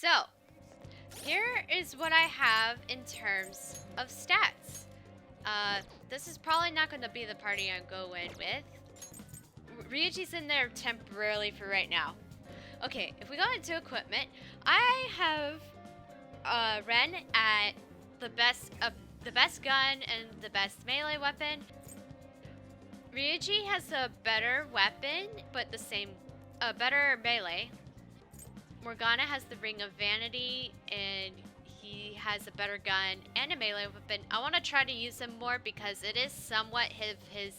So, here is what I have in terms of stats. This is probably not going to be the party I'm going with. Ryuji's in there temporarily for right now. Okay, if we go into equipment, I have Ren at the best gun and the best melee weapon. Ryuji has a better weapon, but a better melee. Morgana has the Ring of Vanity, and he has a better gun and a melee weapon. I want to try to use him more because it is somewhat his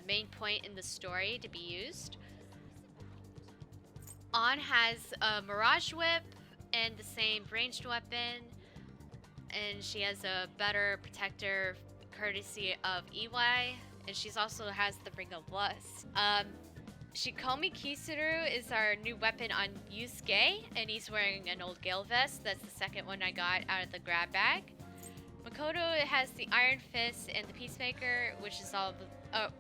main point in the story to be used. On has a Mirage Whip and the same ranged weapon, and she has a better protector courtesy of EY, and she also has the Ring of Lust. Shikomi Kisuru is our new weapon on Yusuke, and he's wearing an old Gale vest. That's the second one I got out of the grab bag. Makoto has the Iron Fist and the Peacemaker, which is all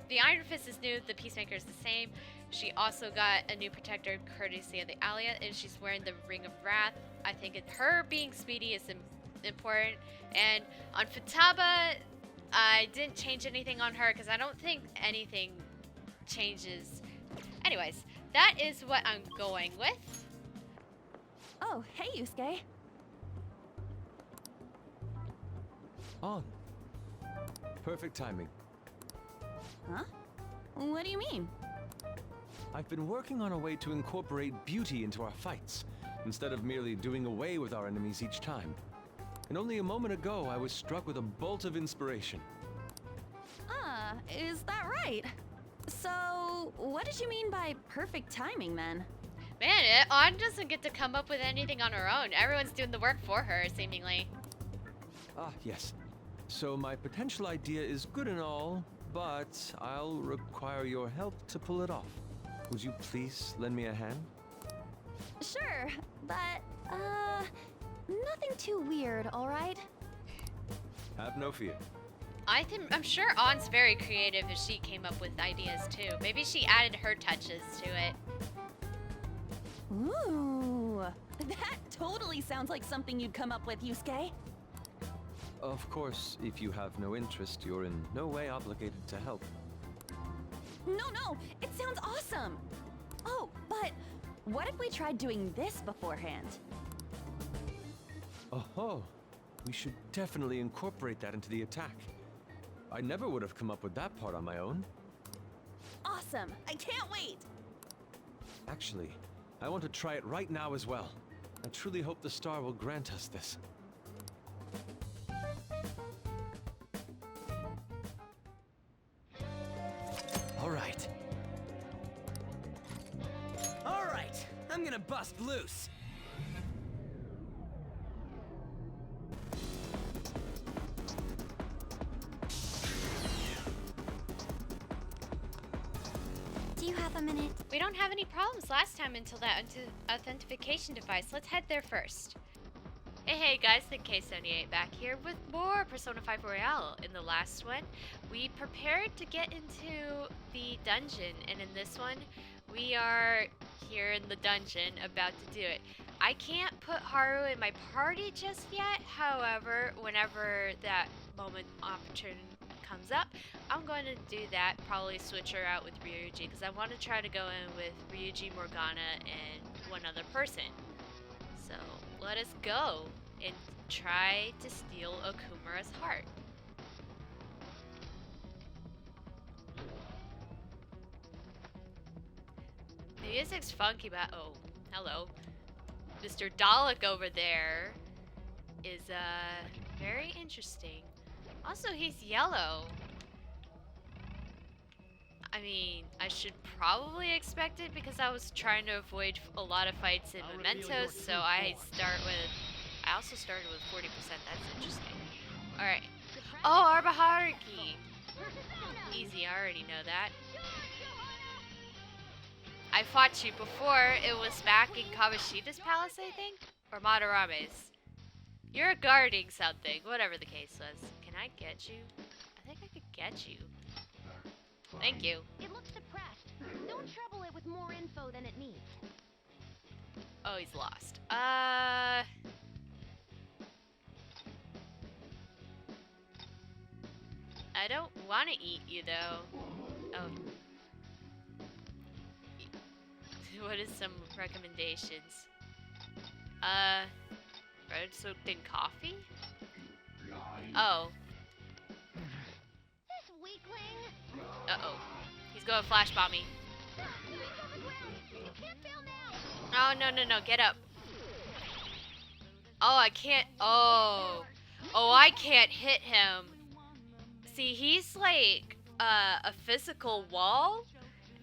the Iron Fist is new, the Peacemaker is the same. She also got a new protector courtesy of the Alia, and she's wearing the Ring of Wrath. I think her being speedy is important. And on Futaba, I didn't change anything on her because I don't think anything changes. Anyways, that is what I'm going with. Oh, hey, Yusuke. On. Perfect timing. Huh? What do you mean? I've been working on a way to incorporate beauty into our fights, instead of merely doing away with our enemies each time. And only a moment ago, I was struck with a bolt of inspiration. Ah, is that right? So, what did you mean by perfect timing, then? Man, On doesn't get to come up with anything on her own. Everyone's doing the work for her, seemingly. Ah, yes. So my potential idea is good and all, but I'll require your help to pull it off. Would you please lend me a hand? Sure, but, nothing too weird, alright? Have no fear. I'm sure On's very creative if she came up with ideas too. Maybe she added her touches to it. Ooh, that totally sounds like something you'd come up with, Yusuke. Of course, if you have no interest, you're in no way obligated to help. No, it sounds awesome! Oh, but what if we tried doing this beforehand? Oh, we should definitely incorporate that into the attack. I never would have come up with that part on my own. Awesome! I can't wait! Actually, I want to try it right now as well. I truly hope the star will grant us this. All right, I'm gonna bust loose. Do you have a minute? We don't have any problems last time until that authentication device. Let's head there first. Hey guys, the K78 back here with more Persona 5 Royale. In the last one, we prepared to get into the dungeon, and in this one, we are here in the dungeon about to do it. I can't put Haru in my party just yet, however, whenever that moment opportune comes up, I'm going to do that, probably switch her out with Ryuji, because I want to try to go in with Ryuji, Morgana, and one other person. So, let us go and try to steal Okumura's heart. The music's funky, but oh, hello. Mr. Dalek over there is very interesting. Also, he's yellow. I mean, I should probably expect it because I was trying to avoid a lot of fights in Mementos, so I also started with 40%. That's interesting. Alright. Oh, Arbahariki! Easy, I already know that. I fought you before. It was back in Kabashita's palace, I think? Or Madarame's. You're guarding something, whatever the case was. Can I get you? I think I could get you. Thank you. It looks depressed. Don't trouble it with more info than it needs. Oh, he's lost. want to eat you though. Oh. What is some recommendations? Bread soaked in coffee? Oh. This weakling. Uh-oh. He's going to flash bomb me. You can't fail now. Oh, no, no, no. Get up. Oh, I can't. Oh. Oh, I can't hit him. See, he's like a physical wall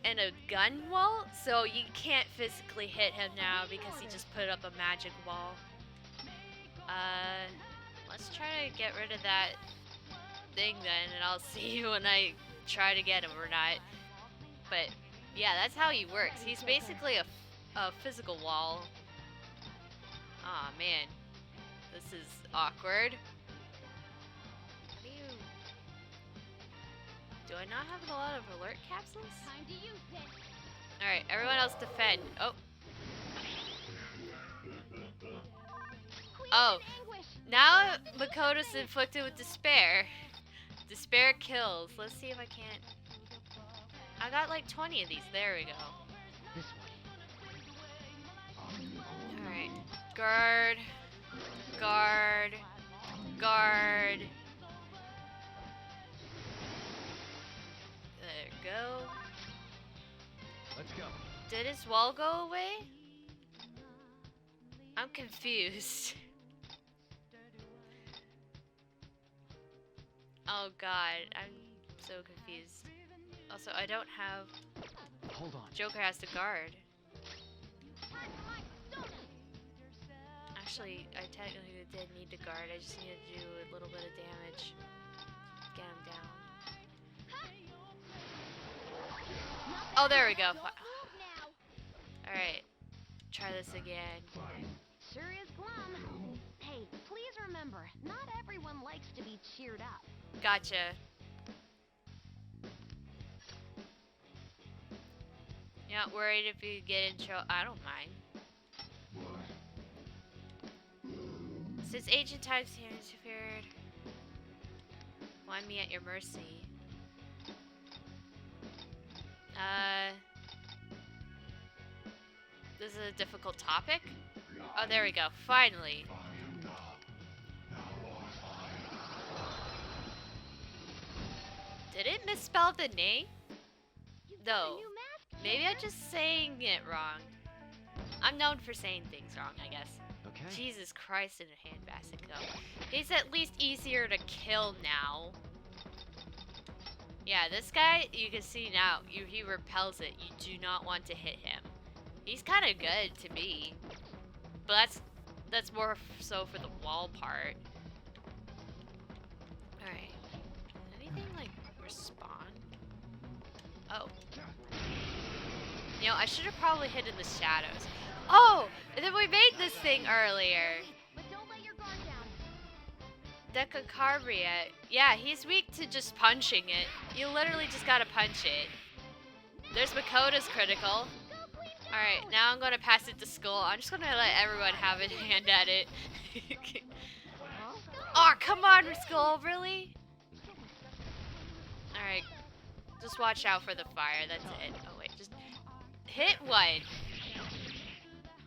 and a gun wall, so you can't physically hit him now because he just put up a magic wall. Let's try to get rid of that thing then, and I'll see when I try to get him or not. But yeah, that's how he works. He's basically a physical wall. Aw, man. This is awkward. How do you... Do I not have a lot of alert capsules? Time to use this. Alright, everyone else defend. Oh. Queen Oh. in anguish. Now Makoto's inflicted with despair. Despair kills. Let's see if I can't... I got like 20 of these. There we go. Alright. Guard. Guard. Guard. There we go. Let's go. Did his wall go away? I'm confused. Oh god, I'm so confused. Also, I don't have... Hold on. Joker has to guard. Actually, I technically did need to guard. I just needed to do a little bit of damage. Get him down. Oh, there we go. Alright. Try this again. Sure is glum. Hey, please remember, not everyone likes to be cheered up. Gotcha. You're not worried if you get in trouble? I don't mind. Since ancient times here interfered, find me at your mercy. This is a difficult topic? Oh, there we go. Finally. Did it misspell the name? No. Maybe I'm just saying it wrong. I'm known for saying things wrong, I guess. Okay. Jesus Christ in a handbasket though. He's at least easier to kill now. Yeah, this guy, you can see now, he repels it. You do not want to hit him. He's kind of good to me. But that's more so for the wall part. Alright. Anything like respawn? Oh. You know, I should have probably hid in the shadows. Oh! And then we made this thing earlier. But don't let your guard down. Decacarbria. Yeah, he's weak to just punching it. You literally just gotta punch it. There's Makoto's critical. Alright, now I'm gonna pass it to Skull. I'm just gonna let everyone have a hand at it. Oh, come on, Skull, really? Alright, just watch out for the fire, that's it. Oh wait, just hit one.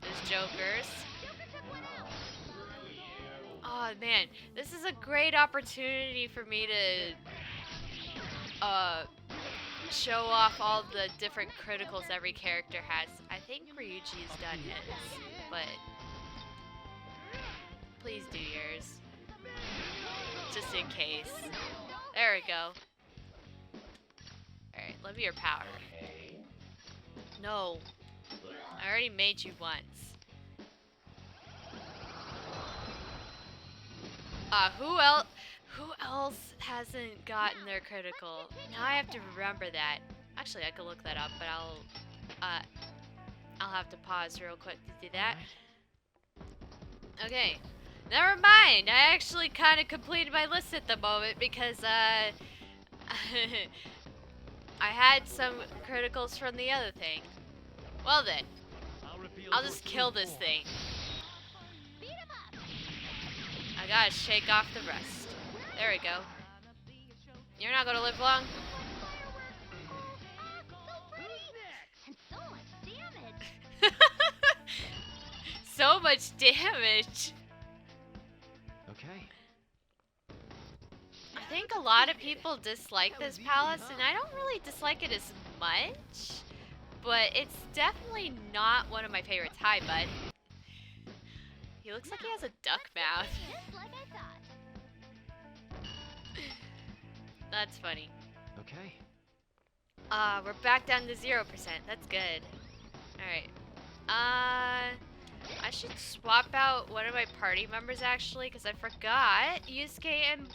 There's Jokers. Oh man, this is a great opportunity for me to show off all the different criticals every character has. I think Ryuji's done his, but please do yours. Just in case. There we go. Alright, love your power. No. I already made you once. Who else hasn't gotten their critical? Now I have to remember that. Actually, I could look that up, but I'll have to pause real quick to do that. Okay. Never mind. I actually kind of completed my list at the moment because I had some criticals from the other thing. Well then, I'll just kill this thing. I gotta shake off the rest. There we go. You're not gonna live long. So pretty! And so much damage! So much damage. Okay. I think a lot of people dislike this palace, and I don't really dislike it as much. But it's definitely not one of my favorites. Hi, bud. He looks like he has a duck mouth. Just like I thought. That's funny. Okay. We're back down to 0%. That's good. Alright. I should swap out one of my party members actually, because I forgot Yusuke and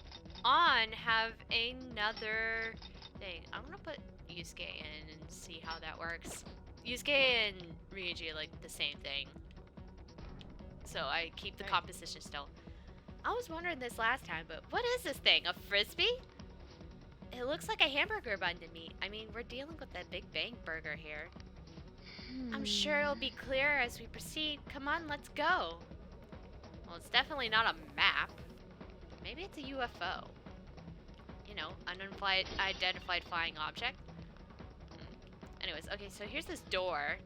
On have another thing. I'm gonna put Yusuke in and see how that works. Yusuke and Ryuji are like the same thing. So I keep the composition still. I was wondering this last time, but what is this thing? A frisbee? It looks like a hamburger bun to me. I mean, we're dealing with that Big Bang burger here. I'm sure it'll be clearer as we proceed. Come on, let's go. Well, it's definitely not a map. Maybe it's a UFO. You know, unidentified flying object. Anyways, okay, so here's this door.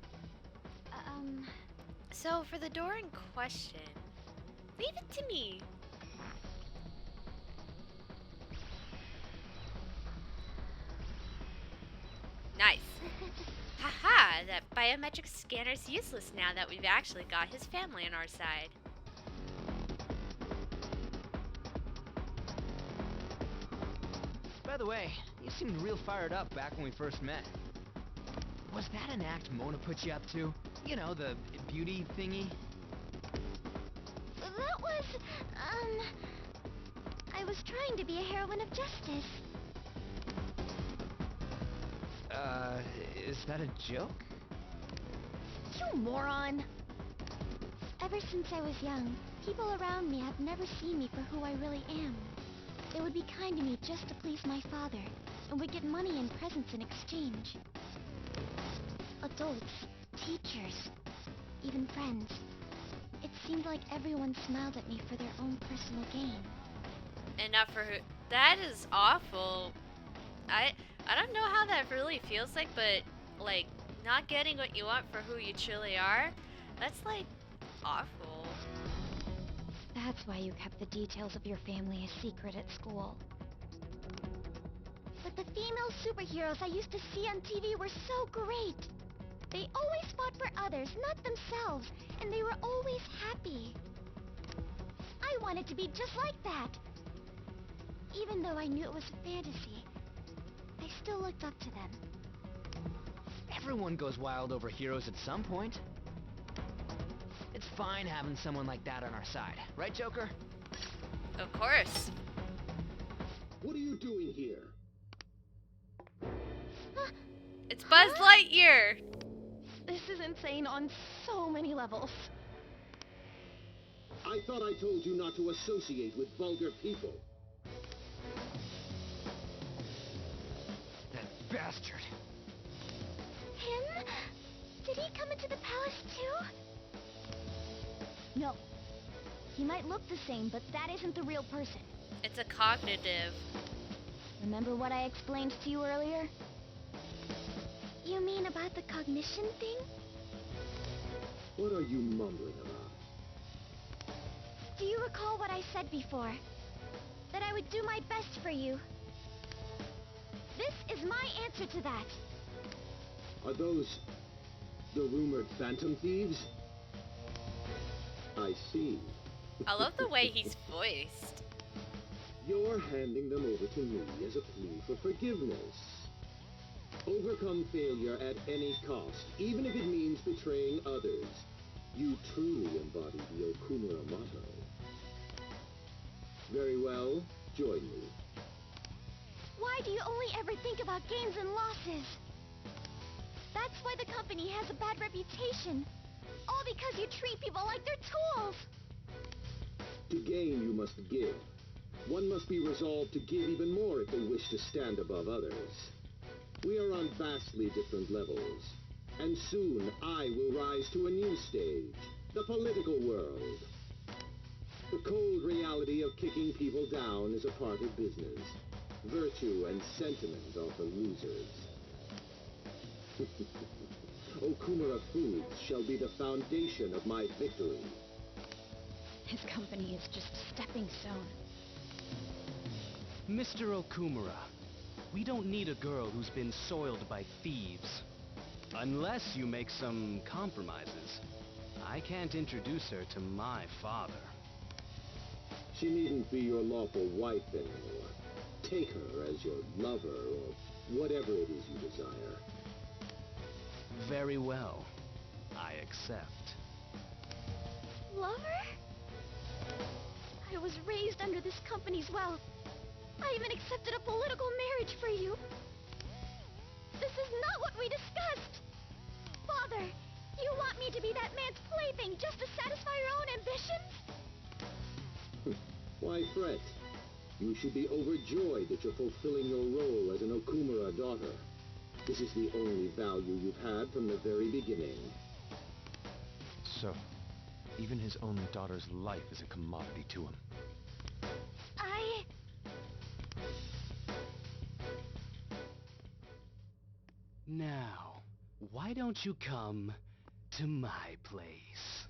So for the door in question, leave it to me. Nice. Haha, that biometric scanner's useless now that we've actually got his family on our side. By the way, you seemed real fired up back when we first met. Was that an act Mona put you up to? You know, the beauty thingy? That was, I was trying to be a heroine of justice. Is that a joke? You moron! Ever since I was young, people around me have never seen me for who I really am. They would be kind to me just to please my father, and would get money and presents in exchange. Adults, teachers, even friends. It seemed like everyone smiled at me for their own personal gain. And not for who. That is awful. I don't know how that really feels like, but like not getting what you want for who you truly are, that's like awful. That's why you kept the details of your family a secret at school. But the female superheroes I used to see on TV were so great. They always fought for others, not themselves, and they were always happy. I wanted to be just like that. Even though I knew it was a fantasy, I still looked up to them. Everyone goes wild over heroes at some point. It's fine having someone like that on our side, right, Joker? Of course. What are you doing here? It's Buzz Lightyear. This is insane on so many levels. I thought I told you not to associate with vulgar people. That bastard. Him? Did he come into the palace too? No. He might look the same, but that isn't the real person. It's a cognitive. Remember what I explained to you earlier? You mean about the cognition thing? What are you mumbling about? Do you recall what I said before? That I would do my best for you. This is my answer to that. Are those the rumored phantom thieves? I see. I love the way he's voiced. You're handing them over to me as a plea for forgiveness. Overcome failure at any cost, even if it means betraying others. You truly embody the Okumura motto. Very well, join me. Why do you only ever think about gains and losses? That's why the company has a bad reputation. All because you treat people like they're tools. To gain, you must give. One must be resolved to give even more if they wish to stand above others. We are on vastly different levels, and soon I will rise to a new stage, the political world. The cold reality of kicking people down is a part of business. Virtue and sentiment are for losers. Okumura Foods shall be the foundation of my victory. His company is just a stepping stone. Mr. Okumura, we don't need a girl who's been soiled by thieves. Unless you make some compromises. I can't introduce her to my father. She needn't be your lawful wife anymore. Take her as your lover or whatever it is you desire. Very well. I accept. Lover? I was raised under this company's wealth. I even accepted a political marriage for you. This is not what we discussed. Father, you want me to be that man's plaything just to satisfy your own ambitions? Why fret? You should be overjoyed that you're fulfilling your role as an Okumura daughter. This is the only value you've had from the very beginning. So, even his own daughter's life is a commodity to him. Now, why don't you come to my place?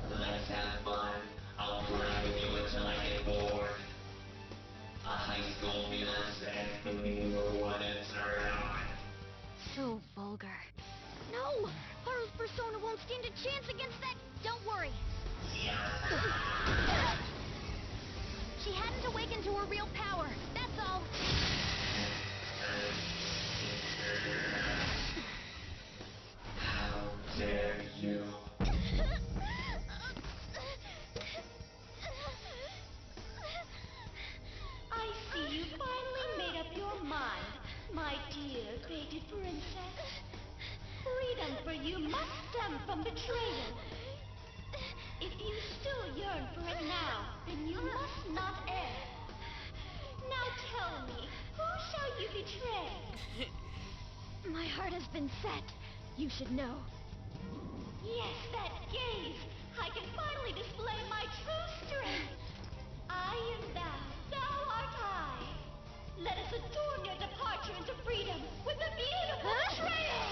Let's have fun. I'll play with you until I get bored. A high school music, what it's around. So vulgar. No! Haru's persona won't stand a chance against that. Don't worry. She hadn't awakened to her real power. That's all. How dare you? I see you finally made up your mind, my dear created princess. Freedom for you must stem from betrayal. If you still yearn for it now, then you must not err. Now tell me, who shall you betray? My heart has been set. You should know. Yes, that gaze! I can finally display my true strength. I am thou, thou art I. Let us adorn your departure into freedom with a beautiful betrayal!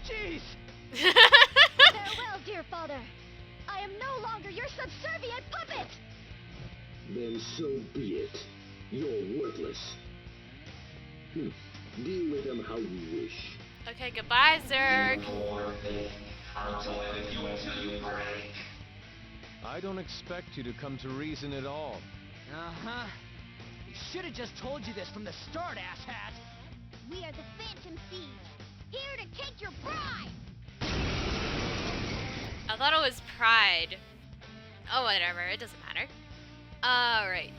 Jeez! Farewell, dear father. I am no longer your subservient puppet. Then so be it. You're worthless. Deal with them how you wish. Okay, goodbye, Zerg. Poor thing. I'll toy with you until you break. I don't expect you to come to reason at all. Uh-huh. We should have just told you this from the start, asshat. We are the Phantom Thieves, here to take your bride. I thought it was Pride. Oh, whatever. It doesn't matter. Alright.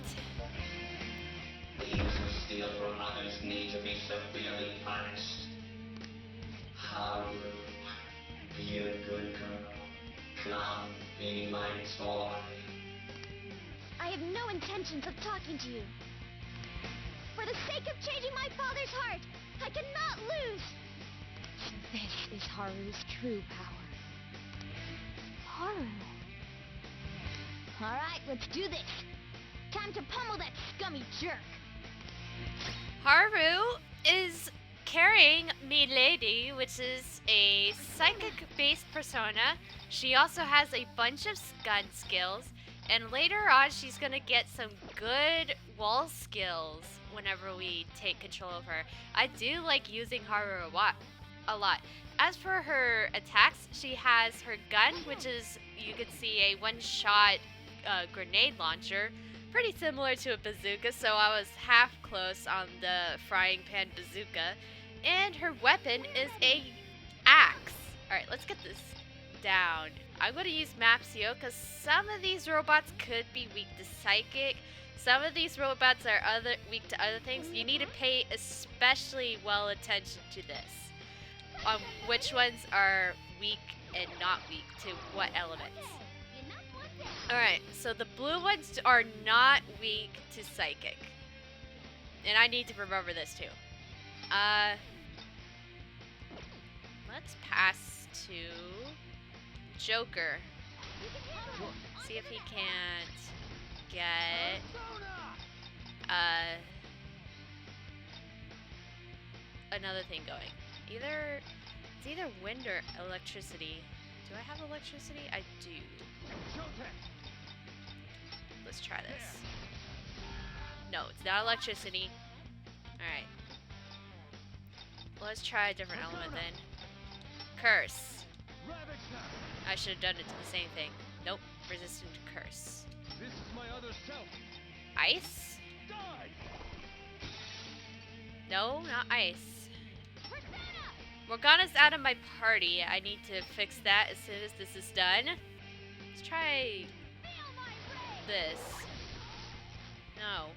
Thieves who steal from others need to be severely punished. Haru, be a good girl. Come, be my toy. I have no intentions of talking to you. For the sake of changing my father's heart, I cannot lose. This is Haru's true power. Haru. All right, let's do this. Time to pummel that scummy jerk. Haru is carrying Milady, which is a psychic-based persona. She also has a bunch of gun skills, and later on she's gonna get some good wall skills whenever we take control of her. I do like using Haru a lot. As for her attacks, she has her gun, which is, you can see, a one-shot grenade launcher, pretty similar to a bazooka, so I was half close on the frying pan bazooka. And her weapon is a axe. Alright, let's get this down. I'm going to use Mapsio because some of these robots could be weak to psychic. Some of these robots are weak to other things. You need to pay especially well attention to this. On which ones are weak and not weak to what elements. Alright, so the blue ones are not weak to psychic. And I need to remember this too. Let's pass to Joker. See if he can't get another thing going. It's either wind or electricity. Do I have electricity? I do. Let's try this. No, it's not electricity. Alright. Let's try a different element then. Curse. I should have done it to the same thing. Nope. Resistant to curse. This is my other self. Ice? No, not ice. Morgana's out of my party. I need to fix that as soon as this is done. Let's try this. No.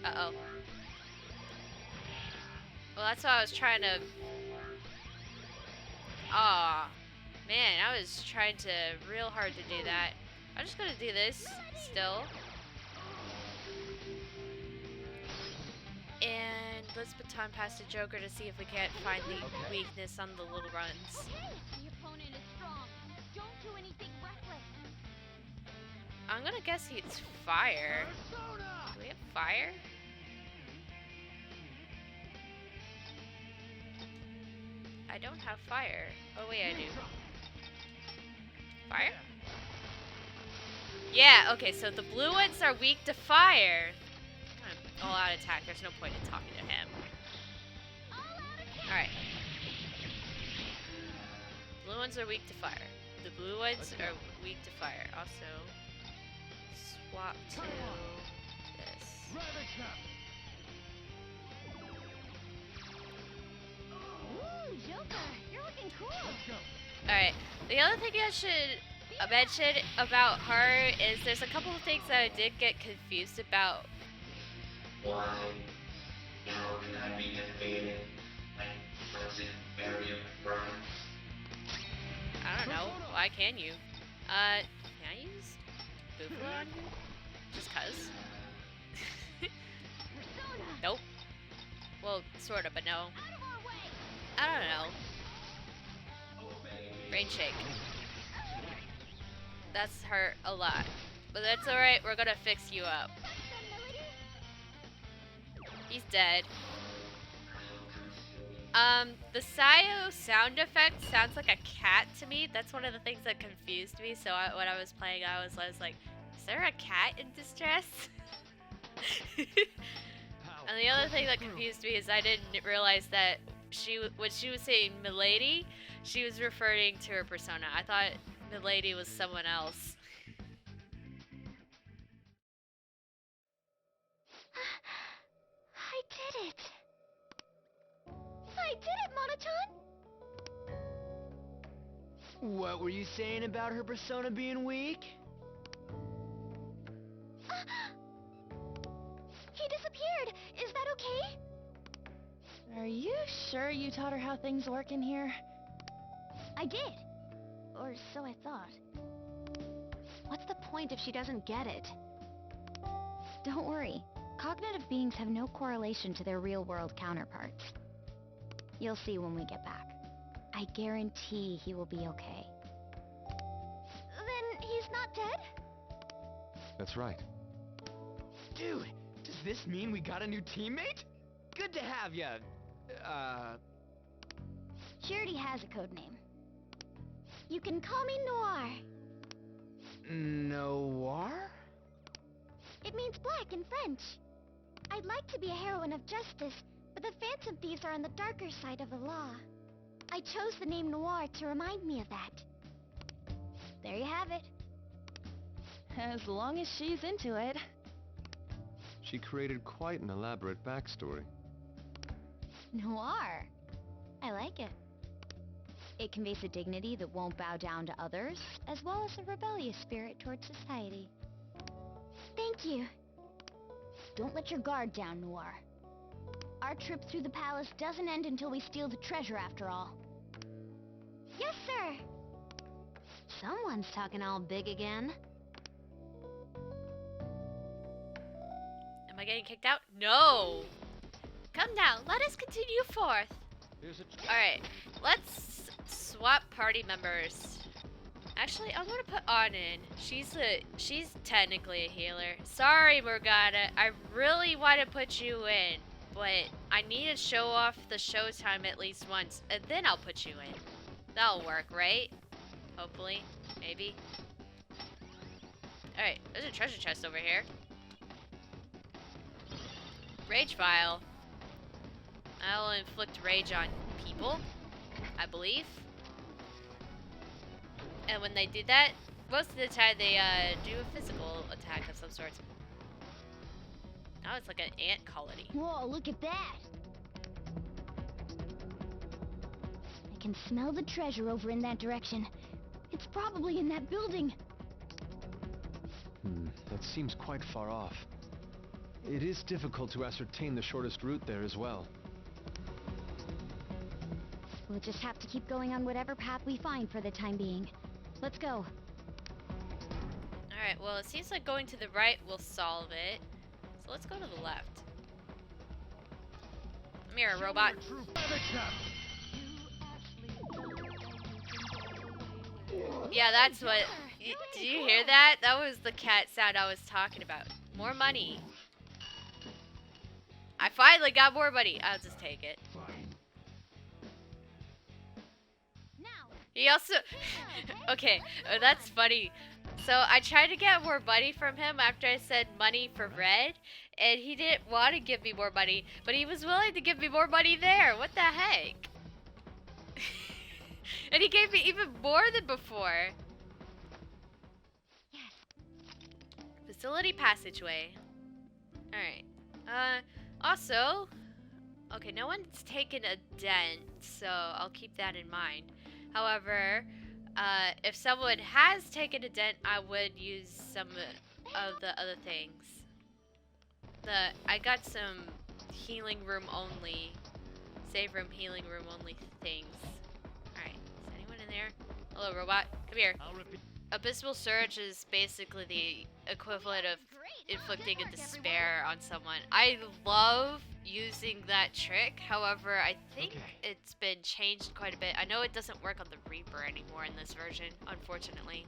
Uh-oh. Well, that's what I was trying to... Aw. Man, I was trying to real hard to do that. I'm just gonna do this still. And let's baton pass to Joker to see if we can't find the weakness on the little runs. Okay, the opponent is strong. Don't do anything reckless. I'm gonna guess it's fire. Do we have fire? I don't have fire. Oh wait, I do. Fire? Yeah, okay, so the blue ones are weak to fire. All out attack, there's no point in talking to him. Alright. Blue ones are weak to fire. The blue ones are weak to fire. Also, swap to this. Ooh, Joker, you're looking cool. Alright, the other thing I should mention about Haru is there's a couple of things that I did get confused about. Why? How can I be defeated when frozen barrier burns? I don't know. Why can you? Can I use Buffalo on you? Just cuz? Nope. Well, sorta, but no. I don't know. Rain shake. That's hurt a lot. But that's alright, we're gonna fix you up. He's dead. The Sayo sound effect sounds like a cat to me. That's one of the things that confused me. So when I was playing, I was like, is there a cat in distress? And the other thing that confused me is I didn't realize that when she was saying Milady, she was referring to her persona. I thought Milady was someone else. I did it. I did it, Monoton. What were you saying about her persona being weak? He disappeared. Is that okay? Are you sure you taught her how things work in here? I did. Or so I thought. What's the point if she doesn't get it? Don't worry. Cognitive beings have no correlation to their real-world counterparts. You'll see when we get back. I guarantee he will be okay. Then he's not dead? That's right. Dude, does this mean we got a new teammate? Good to have ya. She already has a code name. You can call me Noir. Noir? It means black in French. I'd like to be a heroine of justice, but the Phantom Thieves are on the darker side of the law. I chose the name Noir to remind me of that. There you have it. As long as she's into it. She created quite an elaborate backstory. Noir. I like it. It conveys a dignity that won't bow down to others, as well as a rebellious spirit towards society. Thank you. Don't let your guard down, Noir. Our trip through the palace doesn't end until we steal the treasure after all. Yes, sir. Someone's talking all big again. Am I getting kicked out? No! Come now, let us continue forth. Alright, let's swap party members. Actually, I'm gonna put On in. She's technically a healer. Sorry, Morgana. I really want to put you in, but I need to show off the showtime at least once, and then I'll put you in. That'll work, right? Hopefully. Maybe. Alright, there's a treasure chest over here. Rage vial. I'll inflict rage on people, I believe. And when they do that, most of the time they do a physical attack of some sort. Now it's like an ant colony. Whoa, look at that! I can smell the treasure over in that direction. It's probably in that building. That seems quite far off. It is difficult to ascertain the shortest route there as well. We'll just have to keep going on whatever path we find for the time being. Let's go. Alright, well it seems like going to the right will solve it. So let's go to the left. Come here, robot. Yeah, that's what... Did you hear that? That was the cat sound I was talking about. More money. I finally got more money. I'll just take it. He also... Okay, that's funny. So I tried to get more money from him after I said money for red. And he didn't want to give me more money. But he was willing to give me more money there. What the heck? And he gave me even more than before. Facility passageway. Alright. Also... Okay, no one's taken a dent, so I'll keep that in mind. However, if someone has taken a dent, I would use some of the other things. I got some healing room only, save room, healing room only things. Alright, is anyone in there? Hello, robot. Come here. Abysmal Surge is basically the equivalent of inflicting a despair on someone. I love using that trick, however, I think it's been changed quite a bit. I know it doesn't work on the Reaper anymore in this version, unfortunately.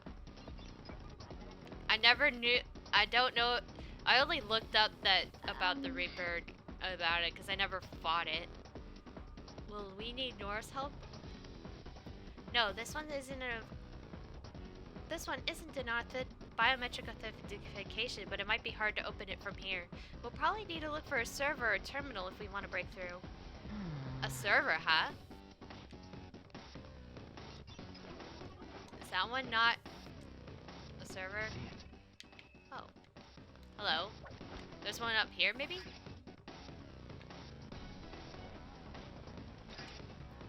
I never knew, I don't know, I only looked up that about the Reaper, about it, because I never fought it. Will we need Nora's help? No, this one isn't an biometric authentication, but it might be hard to open it from here. We'll probably need to look for a server or terminal if we want to break through. A server, huh? Is that one not a server? Oh. Hello. There's one up here, maybe?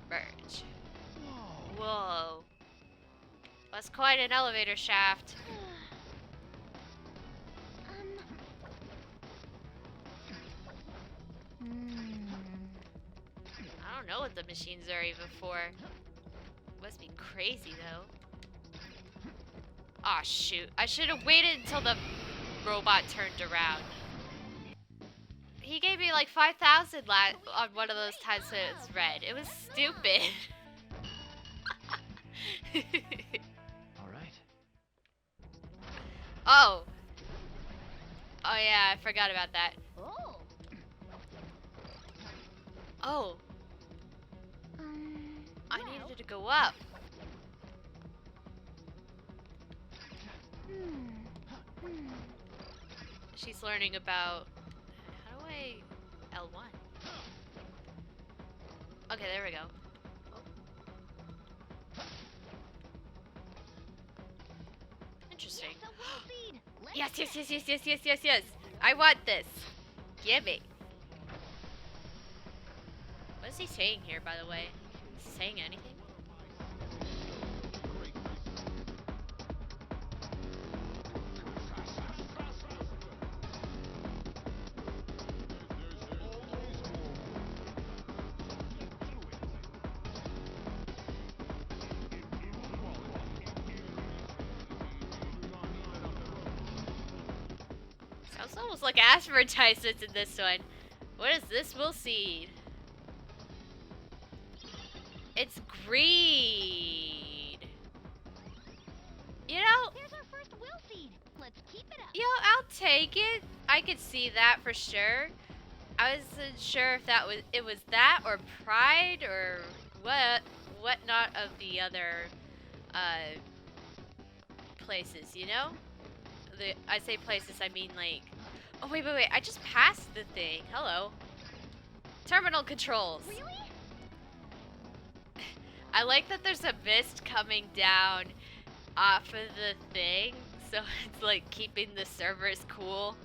Merge. Whoa. That's quite an elevator shaft. I don't know what the machines are even for. Must be crazy though. Aw, shoot. I should have waited until the robot turned around. He gave me like 5,000 on one of those times that it's red. It was stupid. Alright. Oh. Oh yeah, I forgot about that. Oh. I needed to go up. She's learning about... How do I... L1? Okay, there we go. Interesting. Yes, yes, yes, yes, yes, yes, yes, yes. I want this. Gimme. What is he saying here, by the way? Is he saying anything? Sounds almost like advertisements in this one. What is this will seed? It's greed. You know, There's our first will seed. Let's keep it up. yo, I'll take it. I could see that for sure. I wasn't sure if it was that or pride or what not of the other places, you know? I say places, I mean like, oh wait, I just passed the thing. Hello. Terminal controls. Really? I like that there's a mist coming down off of the thing, so it's like keeping the servers cool.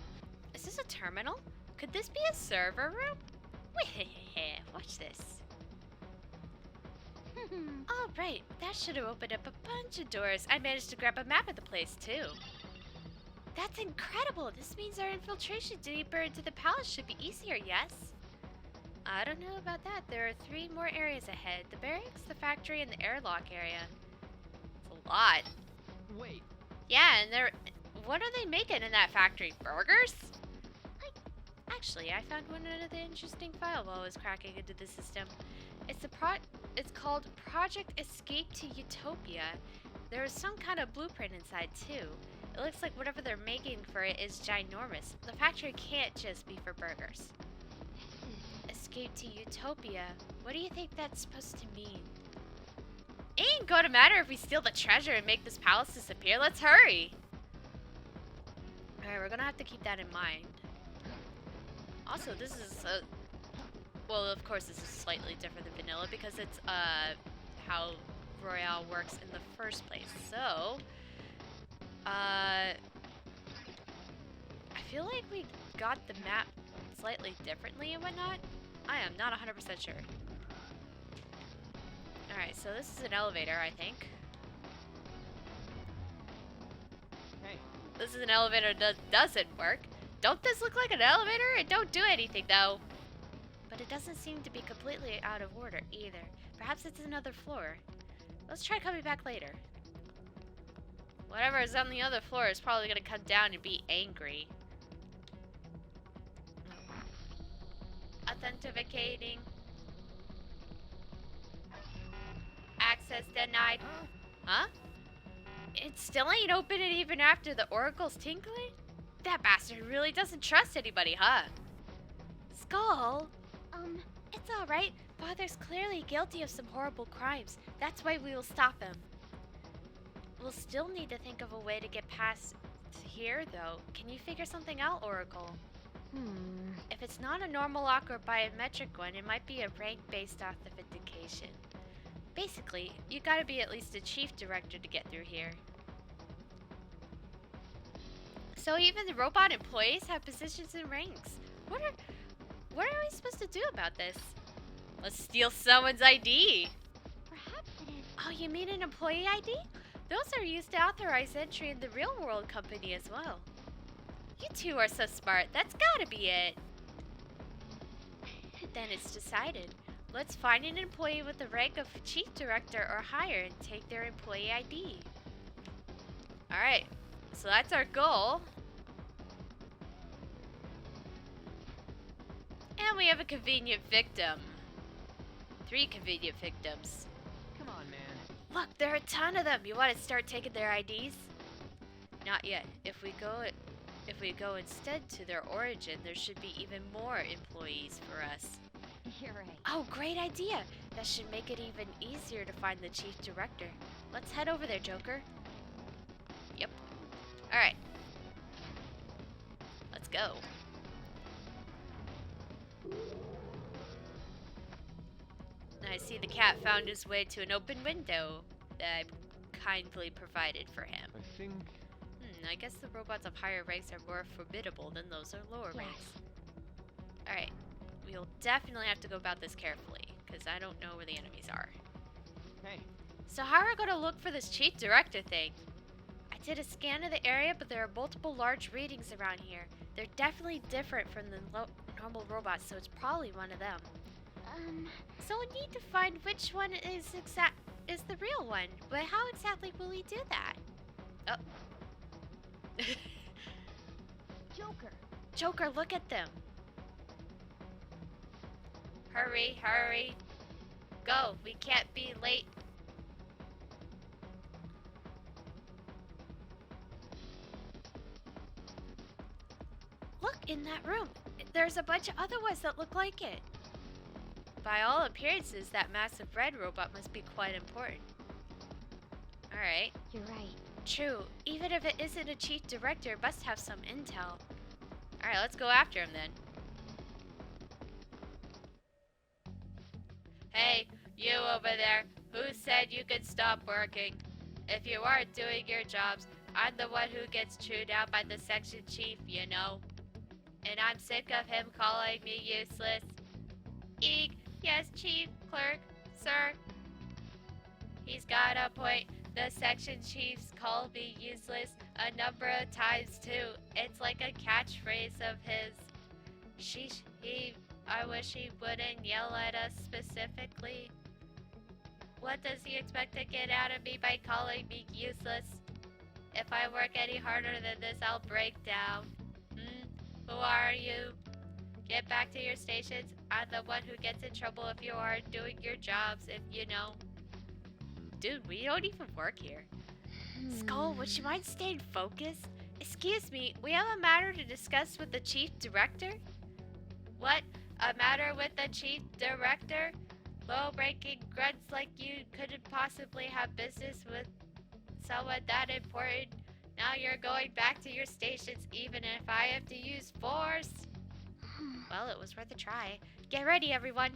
Is this a terminal? Could this be a server room? Watch this. Oh, right. That should have opened up a bunch of doors. I managed to grab a map of the place, too. That's incredible. This means our infiltration deeper into the palace should be easier, yes? I don't know about that. There are 3 more areas ahead. The barracks, the factory, and the airlock area. It's a lot. Wait. Yeah, and what are they making in that factory? Burgers? Actually, I found one of the interesting file while I was cracking into the system. It's called Project Escape to Utopia. There is some kind of blueprint inside too. It looks like whatever they're making for it is ginormous. The factory can't just be for burgers. Escape to Utopia. What do you think that's supposed to mean? It ain't gonna matter if we steal the treasure and make this palace disappear. Let's hurry. Alright, we're gonna have to keep that in mind. Also, this is well, of course this is slightly different than vanilla because it's how Royale works in the first place. So, I feel like we got the map slightly differently and whatnot. I am not 100% sure. Alright, so this is an elevator, I think. Hey. This is an elevator that doesn't work. Don't this look like an elevator? It don't do anything though. But it doesn't seem to be completely out of order either. Perhaps it's another floor. Let's try coming back later. Whatever is on the other floor is probably gonna come down and be angry. Authenticating. Access denied. Huh? It still ain't open even after the oracle's tinkling? That bastard really doesn't trust anybody, huh? Skull? It's alright. Father's clearly guilty of some horrible crimes. That's why we will stop him. We'll still need to think of a way to get past here, though. Can you figure something out, Oracle? If it's not a normal lock or biometric one, it might be a rank-based authentication. Basically, you gotta be at least a chief director to get through here. So even the robot employees have positions and ranks. What are we supposed to do about this? Let's steal someone's ID. Perhaps it is. Oh, you mean an employee ID? Those are used to authorize entry in the real world company as well. You two are so smart. That's gotta be it. Then it's decided. Let's find an employee with the rank of chief director or higher and take their employee ID. Alright, so that's our goal. And we have a convenient victim. 3 convenient victims. Come on, man. Look, there are a ton of them. You want to start taking their IDs? Not yet. If we go instead to their origin, there should be even more employees for us. You're right. Oh, great idea. That should make it even easier to find the chief director. Let's head over there, Joker. Yep. All right. Let's go. I see the cat found his way to an open window that I kindly provided for him. I think... I guess the robots of higher ranks are more formidable than those of lower ranks. Alright, we'll definitely have to go about this carefully, because I don't know where the enemies are. Hey. So how are we going to look for this chief director thing? I did a scan of the area, but there are multiple large readings around here. They're definitely different from the normal robots, so it's probably one of them. So we need to find which one is the real one. But how exactly will we do that? Oh. Joker. Joker, look at them. Hurry, hurry. Go, we can't be late. Look, in that room, there's a bunch of other ones that look like it. By all appearances, that massive red robot must be quite important. Alright. You're right. True. Even if it isn't a chief director, it must have some intel. Alright, let's go after him then. Hey, you over there. Who said you could stop working? If you aren't doing your jobs, I'm the one who gets chewed out by the section chief, you know. And I'm sick of him calling me useless. Eek. Yes, chief, clerk, sir. He's got a point. The section chiefs called me useless a number of times too. It's like a catchphrase of his. Sheesh, I wish he wouldn't yell at us specifically. What does he expect to get out of me by calling me useless? If I work any harder than this, I'll break down. Who are you? Get back to your stations. I'm the one who gets in trouble if you aren't doing your jobs, if you know. Dude, we don't even work here. Skull, would you mind staying focused? Excuse me, we have a matter to discuss with the chief director? What? A matter with the chief director? Low-ranking grunts like you couldn't possibly have business with someone that important. Now you're going back to your stations even if I have to use force. Well, it was worth a try. Get ready, everyone.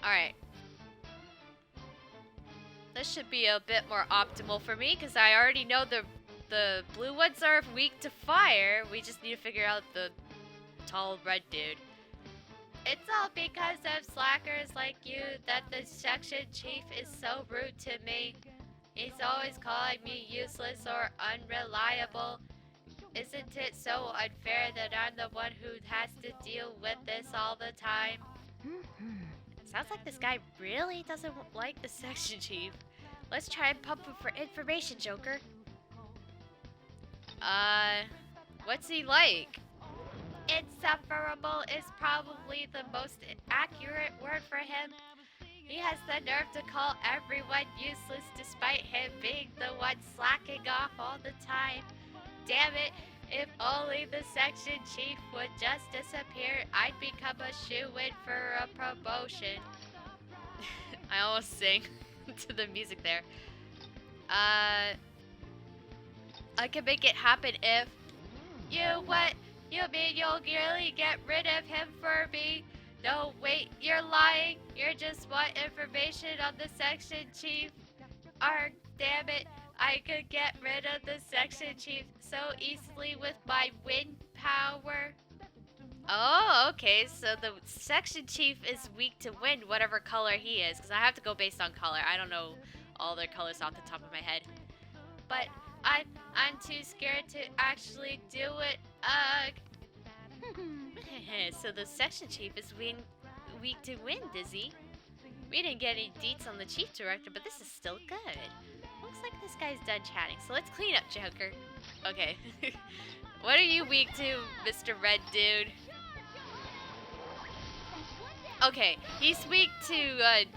Alright. This should be a bit more optimal for me because I already know the blue ones are weak to fire. We just need to figure out the tall red dude. It's all because of slackers like you that the section chief is so rude to me. He's always calling me useless or unreliable. Isn't it so unfair that I'm the one who has to deal with this all the time? Sounds like this guy really doesn't like the section chief. Let's try and pump him for information, Joker. What's he like? Insufferable is probably the most accurate word for him. He has the nerve to call everyone useless despite him being the one slacking off all the time. Damn it, if only the section chief would just disappear, I'd become a shoo-in for a promotion. I almost sang to the music there. I can make it happen if... You what? You mean you'll really get rid of him for me? No, wait, you're lying. You just want information on the section chief. Arg, damn it. I could get rid of the section chief so easily with my wind power. Oh, okay, so the section chief is weak to wind, whatever color he is, because I have to go based on color. I don't know all their colors off the top of my head. But I'm too scared to actually do it. So the section chief is weak to wind, is he? We didn't get any deets on the chief director, but this is still good. Looks like this guy's done chatting, so let's clean up, Joker. Okay. What are you weak to, Mr. Red Dude? Okay, he's weak to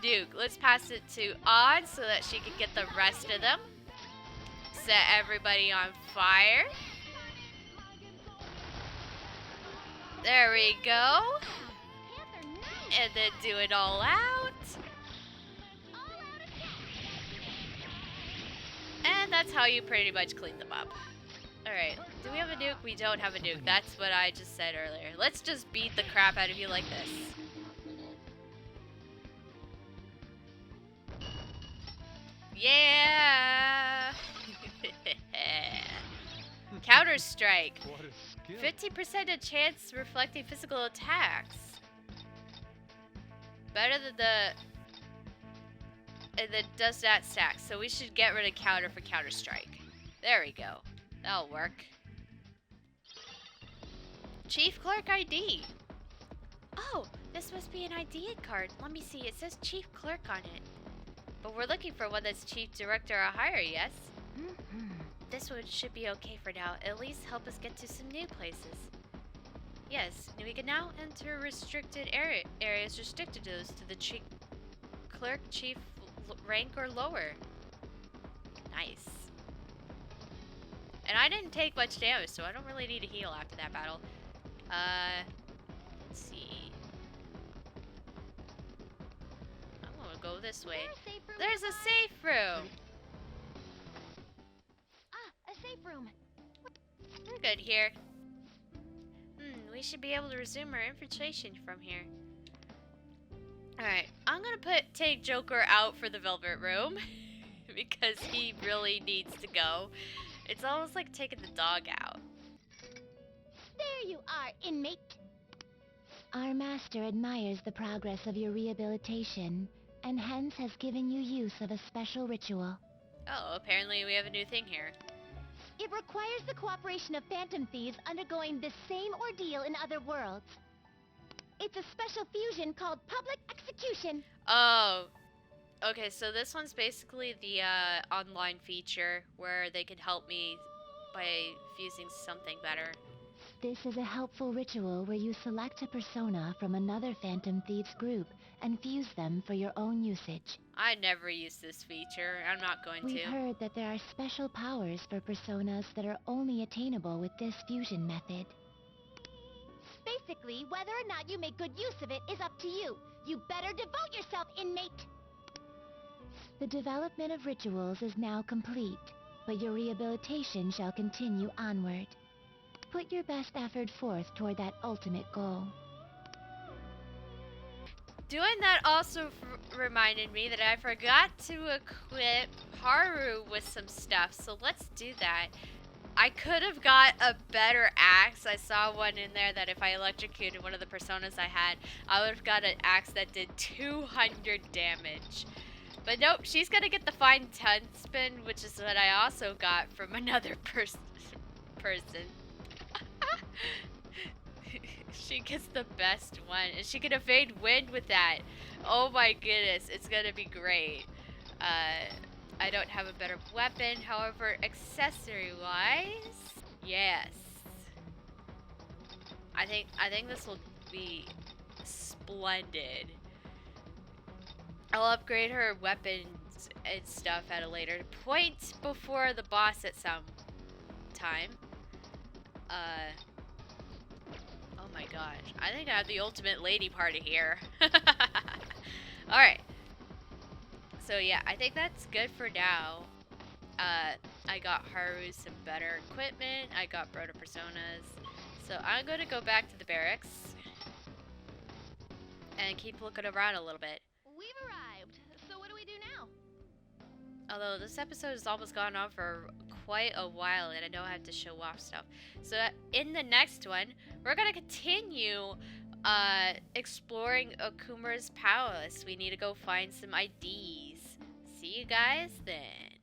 Nuke. Let's pass it to Odd so that she can get the rest of them. Set everybody on fire. There we go. And then do it all out. And that's how you pretty much clean them up. Alright, do we have a nuke? We don't have a nuke. That's what I just said earlier. Let's just beat the crap out of you like this. Yeah! Counter-Strike. 50% of chance reflecting physical attacks. Better than and then does that stack. So we should get rid of counter for Counter-Strike. There we go. That'll work. Chief Clerk ID. Oh, this must be an ID card. Let me see. It says Chief Clerk on it. But we're looking for one that's Chief Director or higher, yes? This one should be okay for now. At least help us get to some new places. Yes, we can now enter restricted areas restricted to those to the clerk chief rank or lower. Nice. And I didn't take much damage, so I don't really need to heal after that battle. Let's see. I'm gonna go this way. There's a safe room! Ah, a safe room. We're good here. We should be able to resume our infiltration from here. Alright, I'm gonna take Joker out for the Velvet Room. Because he really needs to go. It's almost like taking the dog out. There you are, inmate. Our master admires the progress of your rehabilitation, and hence has given you use of a special ritual. Oh, apparently we have a new thing here. It requires the cooperation of phantom thieves undergoing the same ordeal in other worlds. It's a special fusion called public execution. Oh. Okay, so this one's basically the online feature where they can help me by fusing something better. This is a helpful ritual where you select a persona from another Phantom Thieves group and fuse them for your own usage. I never use this feature. I'm not going We've to. heard that there are special powers for personas that are only attainable with this fusion method. Basically, whether or not you make good use of it is up to you. You better devote yourself, inmate. The development of rituals is now complete, but your rehabilitation shall continue onward. Put your best effort forth toward that ultimate goal. Doing that also reminded me that I forgot to equip Haru with some stuff, so let's do that. I could have got a better axe. I saw one in there that if I electrocuted one of the personas I had, I would have got an axe that did 200 damage. But nope, she's gonna get the fine ton spin, which is what I also got from another person. She gets the best one, and she can evade wind with that. Oh my goodness, it's gonna be great. I don't have a better weapon, however, accessory-wise, yes. I think this will be splendid. I'll upgrade her weapons and stuff at a later point before the boss at some time. Oh my gosh. I think I have the ultimate lady party here. Alright. So yeah, I think that's good for now. I got Haru some better equipment. I got Proto Personas. So I'm going to go back to the barracks and keep looking around a little bit. We've arrived. So what do we do now? Although this episode has almost gone on for quite a while and I know I have to show off stuff. So in the next one, we're going to continue exploring Okumura's palace. We need to go find some IDs. See you guys then.